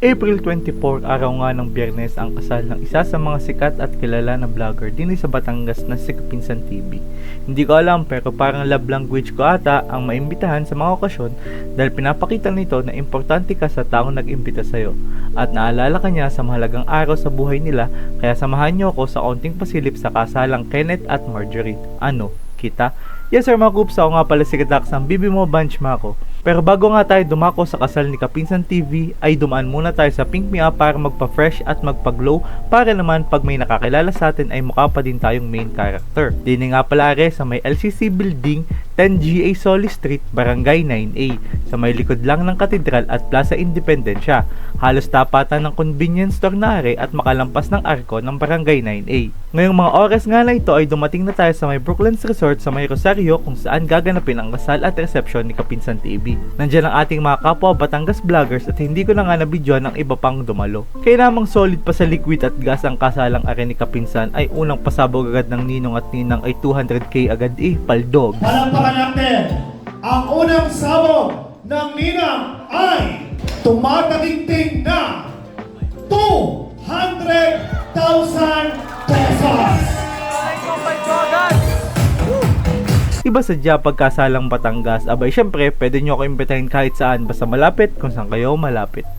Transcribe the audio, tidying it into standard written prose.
April 24, araw nga ng Biyernes, ang kasal ng isa sa mga sikat at kilala na vlogger din sa Batangas na si Kapinsan TV. Hindi ko alam pero parang love language ko ata ang maimbitahan sa mga okasyon dahil pinapakita nito na importante ka sa taong nag-imbita sa'yo at naalala ka niya sa mahalagang araw sa buhay nila, kaya samahan niyo ako sa konting pasilip sa kasalang Kenneth at Marjorie. Ano? Kita? Yes sir mga Coops, ako nga pala si Kadax ang Bibi mo Bunch Mako. Pero bago nga tayo dumako sa kasal ni Kapinsan TV, ay dumaan muna tayo sa Pink Me Up para magpa-fresh at magpa-glow para naman pag may nakakilala sa atin ay mukha pa din tayong main character. Dini nga pala sa may LCC Building, 10GA Solis Street, Barangay 9A, sa may likod lang ng Katedral at Plaza Independencia. Halos tapatan ng convenience store na at makalampas ng arko ng Barangay 9A. Ngayong mga oras nga na ito ay dumating na tayo sa may Brooklands Resort sa may Rosario kung saan gaganapin ang kasal at resepsyon ni Kapinsan TV. Nandiyan ang ating mga kapwa Batangas vloggers at hindi ko na nga nabidyoan ang iba pang dumalo. Kaya namang solid pa sa liquid at gas ang kasalang are ni Kapinsan ay unang pasabog agad ng ninong at ninang ay 200k agad paldog. Palampakan natin, ang unang sabog ng ninang ay tumataginting na 200,000 pesos! Iba sadya pagkasalang Batangas, abay syempre pwede nyo ako imbitahin kahit saan basta malapit kung saan kayo malapit.